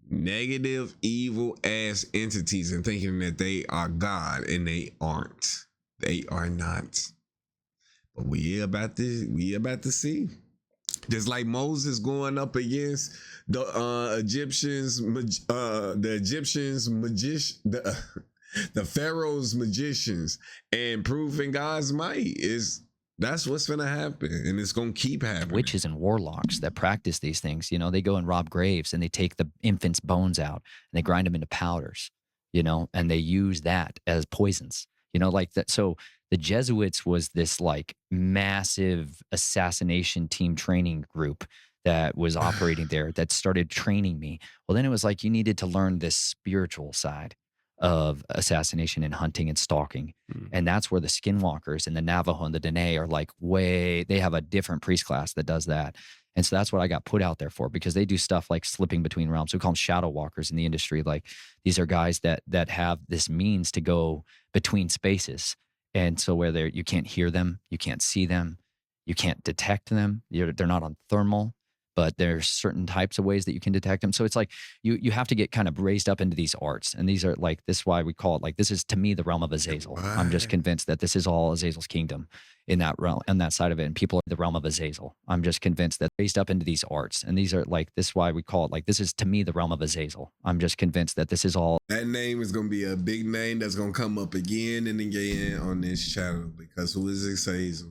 negative, evil ass entities and thinking that they are God, and they aren't. They are not. But we about to see. Just like Moses going up against the Pharaoh's magicians and proving God's might, that's what's gonna happen, and it's gonna keep happening. Witches and warlocks that practice these things, they go and rob graves, and they take the infants' bones out and they grind them into powders, and they use that as poisons, like that. So the Jesuits was this like massive assassination team training group that was operating there that started training me. Well, then it was like you needed to learn this spiritual side of assassination and hunting and stalking. And that's where the Skinwalkers and the Navajo and the Dene are like they have a different priest class that does that. And so that's what I got put out there for, because they do stuff like slipping between realms. We call them shadow walkers in the industry. Like, these are guys that have this means to go between spaces. And so where you can't hear them, you can't see them, you can't detect them. They're not on thermal, but there's certain types of ways that you can detect them. So it's like you have to get kind of raised up into these arts. And these are like, this is why we call it like, this is to me the realm of Azazel. I'm just convinced that this is all Azazel's kingdom in that realm, on that side of it. And people are the realm of Azazel. I'm just convinced that raised up into these arts. And these are like, this is why we call it like, this is to me the realm of Azazel. I'm just convinced that this is all. That name is going to be a big name that's going to come up again and again on this channel, because who is Azazel?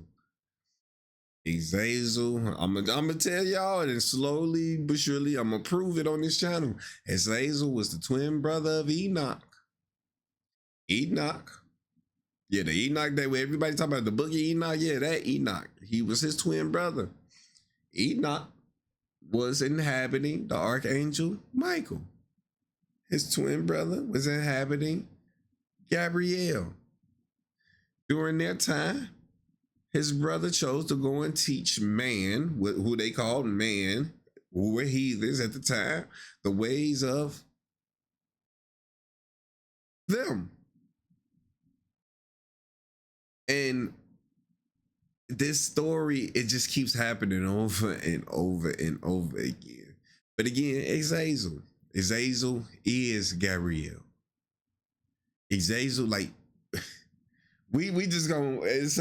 Azazel, I'm gonna tell y'all, and slowly but surely I'm gonna prove it on this channel. Azazel was the twin brother of Enoch. Yeah, the Enoch that everybody talking about, the book of Enoch. Yeah, that Enoch. He was his twin brother. Enoch was inhabiting the archangel Michael. His twin brother was inhabiting Gabriel. During their time, his brother chose to go and teach man, who they called man, who were heathens at the time, the ways of them. And this story, it just keeps happening over and over and over again. But again, Azazel is Gabriel. Azazel, like we just gonna it's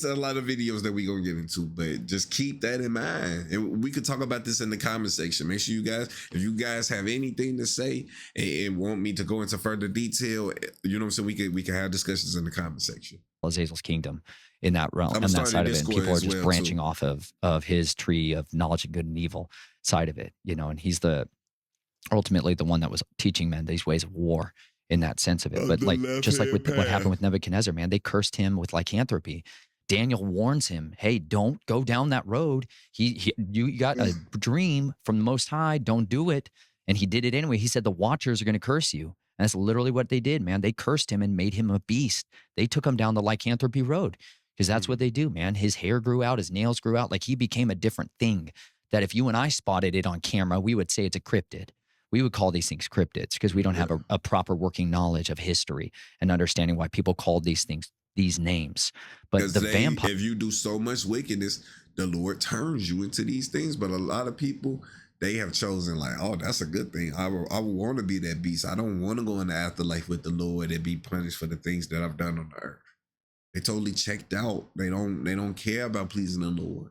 a lot of videos that we gonna get into, but just keep that in mind. And we could talk about this in the comment section. Make sure you guys, if you guys have anything to say and want me to go into further detail, you know what I'm saying, we can have discussions in the comment section. Azazel's kingdom in that realm, I'm on that starting side of it. And Discord people are as just well, branching too. off of his tree of knowledge of good and evil side of it, you know, and he's ultimately the one that was teaching men these ways of war in that sense of it. But like, just like with what happened with Nebuchadnezzar, man, they cursed him with lycanthropy. Daniel warns him, hey, don't go down that road. You got a dream from the Most High. Don't do it. And he did it anyway. He said the watchers are going to curse you. And that's literally what they did, man. They cursed him and made him a beast. They took him down the lycanthropy road because that's what they do, man. His hair grew out. His nails grew out. Like, he became a different thing that if you and I spotted it on camera, we would say it's a cryptid. We would call these things cryptids because we don't have a proper working knowledge of history and understanding why people called these things these names. But the vampire, if you do so much wickedness, the Lord turns you into these things. But a lot of people, they have chosen like, oh, that's a good thing. I want to be that beast. I don't want to go in the afterlife with the Lord and be punished for the things that I've done on the earth. They totally checked out. They don't care about pleasing the Lord.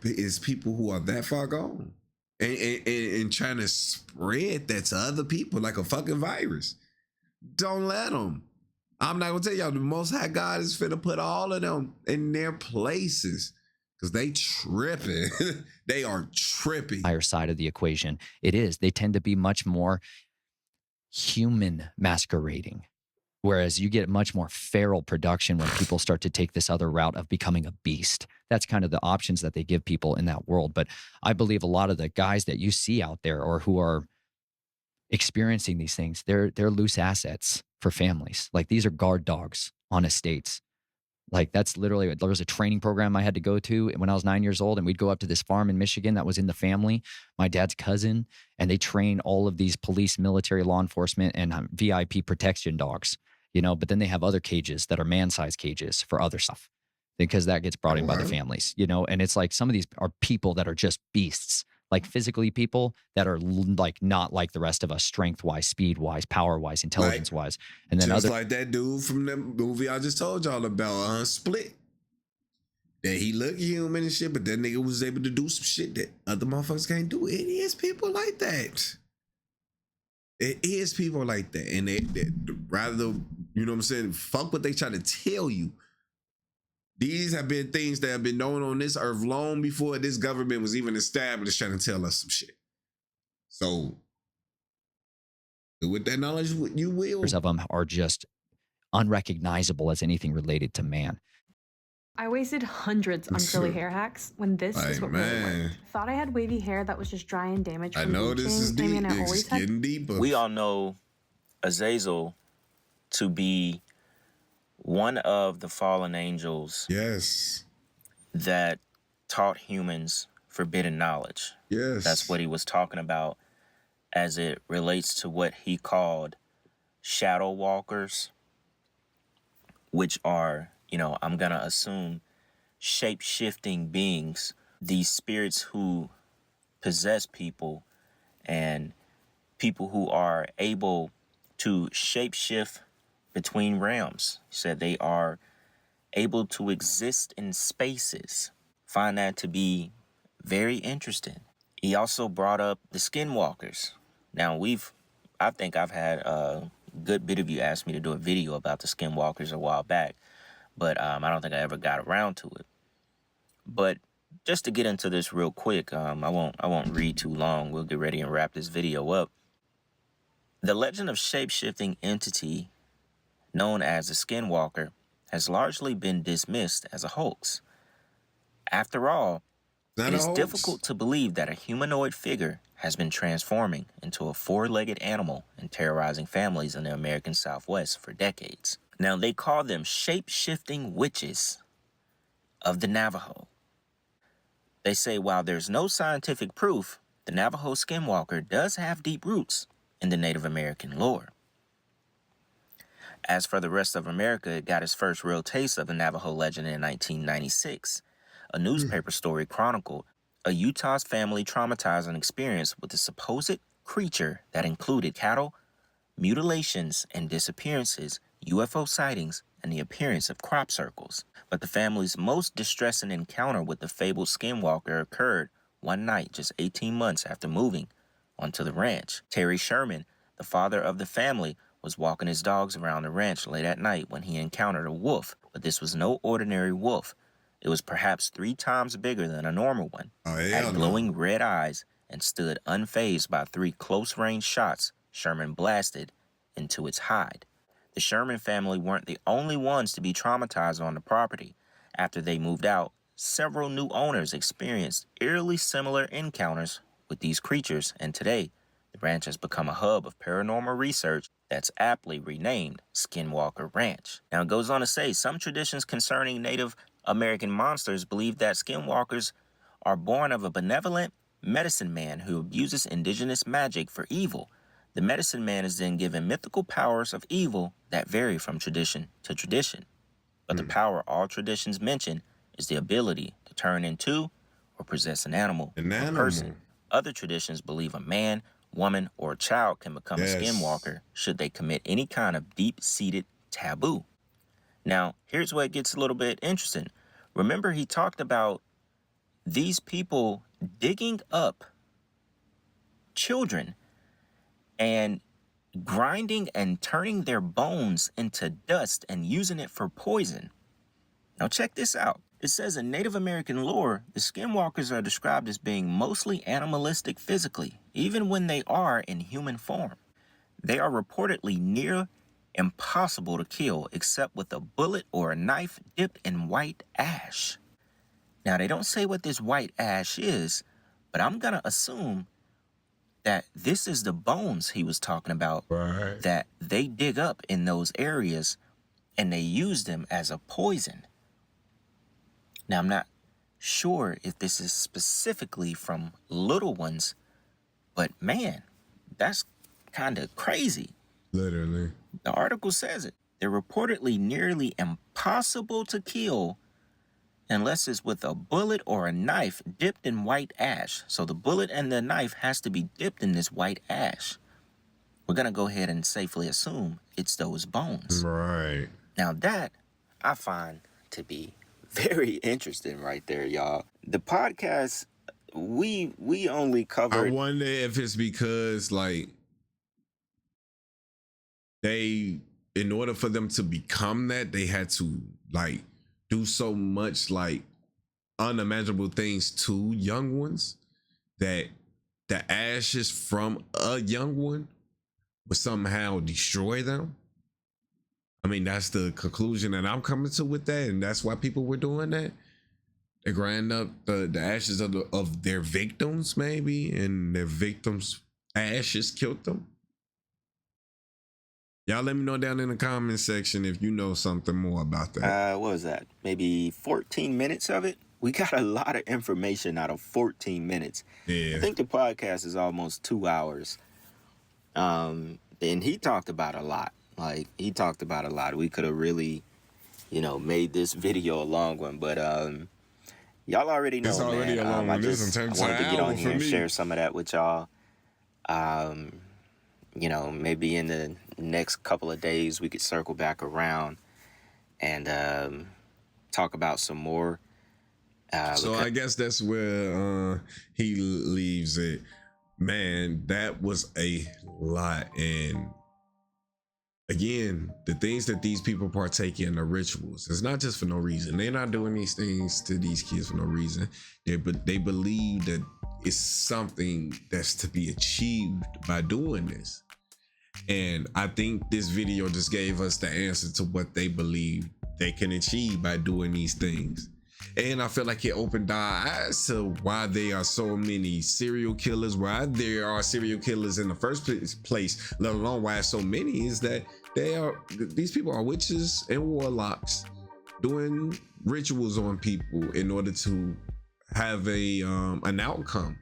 It's people who are that far gone. And trying to spread that to other people like a fucking virus. Don't let them. I'm not gonna tell y'all, the Most High God is finna put all of them in their places because they tripping. They are tripping. higher side of the equation, it is. They tend to be much more human masquerading. Whereas you get much more feral production when people start to take this other route of becoming a beast. That's kind of the options that they give people in that world. But I believe a lot of the guys that you see out there or who are experiencing these things, they're loose assets for families. Like, these are guard dogs on estates. Like, that's literally, there was a training program I had to go to when I was 9 years old, and we'd go up to this farm in Michigan that was in the family, my dad's cousin, and they train all of these police, military, law enforcement, and VIP protection dogs, you know, but then they have other cages that are man-sized cages for other stuff because that gets brought in by the families, you know, and it's like some of these are people that are just beasts, like physically people that are like not like the rest of us, strength-wise, speed-wise, power-wise, intelligence-wise. And then just like that dude from the movie I just told y'all about, Split. That he looked human and shit, but that nigga was able to do some shit that other motherfuckers can't do. It is people like that. It is people like that. And they rather, you know what I'm saying, fuck what they try to tell you. These have been things that have been known on this earth long before this government was even established trying to tell us some shit. So, with that knowledge, you will. Of them are just unrecognizable as anything related to man. I wasted hundreds on curly hair hacks when this is what really worked. Thought I had wavy hair that was just dry and damaged from I know bleaching. this is deep. I mean, I always had... getting deeper. We all know Azazel to be one of the fallen angels. Yes. That taught humans forbidden knowledge. Yes. That's what he was talking about as it relates to what he called shadow walkers, which are, you know, I'm going to assume shape-shifting beings, these spirits who possess people and people who are able to shape-shift between realms. He said they are able to exist in spaces. Find that to be very interesting. He also brought up the Skinwalkers. Now, I think I've had a good bit of you asked me to do a video about the Skinwalkers a while back, but I don't think I ever got around to it. But just to get into this real quick, I won't read too long. We'll get ready and wrap this video up. The legend of shape-shifting entity known as the Skinwalker has largely been dismissed as a hoax. After all, it is difficult to believe that a humanoid figure has been transforming into a four-legged animal and terrorizing families in the American Southwest for decades. Now, they call them shape-shifting witches of the Navajo. They say while there's no scientific proof, the Navajo Skinwalker does have deep roots in the Native American lore. As for the rest of America, it got its first real taste of the Navajo legend in 1996. A newspaper story chronicled a Utah's family traumatizing experience with a supposed creature that included cattle, mutilations and disappearances, UFO sightings, and the appearance of crop circles. But the family's most distressing encounter with the fabled skinwalker occurred one night just 18 months after moving onto the ranch. Terry Sherman, the father of the family, was walking his dogs around the ranch late at night when he encountered a wolf, but this was no ordinary wolf. It was perhaps 3 times bigger than a normal one, had glowing red eyes, and stood unfazed by 3 close-range shots Sherman blasted into its hide. The Sherman family weren't the only ones to be traumatized on the property. After they moved out, several new owners experienced eerily similar encounters with these creatures, and today, the ranch has become a hub of paranormal research that's aptly renamed Skinwalker Ranch. Now, it goes on to say, some traditions concerning Native American monsters believe that skinwalkers are born of a benevolent medicine man who abuses indigenous magic for evil. The medicine man is then given mythical powers of evil that vary from tradition to tradition. But the power all traditions mention is the ability to turn into or possess an animal or person. Other traditions believe a man, woman, or a child can become a skinwalker should they commit any kind of deep-seated taboo. Now, here's where it gets a little bit interesting. Remember, he talked about these people digging up children and grinding and turning their bones into dust and using it for poison. Now check this out. It says in Native American lore, the skinwalkers are described as being mostly animalistic physically, even when they are in human form. They are reportedly near impossible to kill except with a bullet or a knife dipped in white ash. Now, they don't say what this white ash is, but I'm going to assume that this is the bones he was talking about that they dig up in those areas and they use them as a poison. Now, I'm not sure if this is specifically from little ones, but man, that's kind of crazy. Literally. The article says it. They're reportedly nearly impossible to kill unless it's with a bullet or a knife dipped in white ash. So the bullet and the knife has to be dipped in this white ash. We're going to go ahead and safely assume it's those bones. Right. Now that I find to be very interesting right there, y'all. The podcast, we only covered... I wonder if it's because, like, they, in order for them to become that, they had to, like, do so much, like, unimaginable things to young ones that the ashes from a young one would somehow destroy them. I mean, that's the conclusion that I'm coming to with that, and that's why people were doing that. They grind up the ashes of their victims, maybe, and their victims' ashes killed them. Y'all let me know down in the comment section if you know something more about that. What was that? Maybe 14 minutes of it? We got a lot of information out of 14 minutes. Yeah. I think the podcast is almost 2 hours. And he talked about a lot. Like, he talked about a lot. We could have really, made this video a long one. But y'all already know, it's already man. a long one. I wanted to get on here and share some of that with y'all. Maybe in the next couple of days we could circle back around and talk about some more. So I guess that's where he leaves it. Man, that was a lot. And again, the things that these people partake in are rituals. It's not just for no reason. They're not doing these things to these kids for no reason. They believe that it's something that's to be achieved by doing this. And I think this video just gave us the answer to what they believe they can achieve by doing these things. And I feel like it opened our eyes to why there are so many serial killers, why there are serial killers in the first place, let alone why so many, is that these people are witches and warlocks doing rituals on people in order to have an outcome.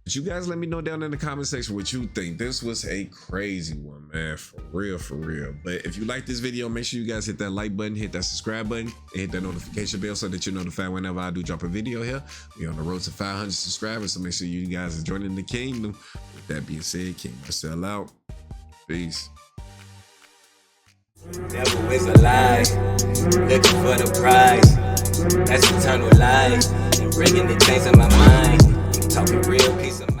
But you guys let me know down in the comment section what you think. This was a crazy one, man. For real. But if you like this video, make sure you guys hit that like button, hit that subscribe button, and hit that notification bell so that you're notified whenever I do drop a video here. We're on the road to 500 subscribers, so make sure you guys are joining the kingdom. With that being said, KingMarcell out. Peace. Devil is a lie, looking for the prize. That's eternal life, and bringing the chains in my mind. Talking real peace of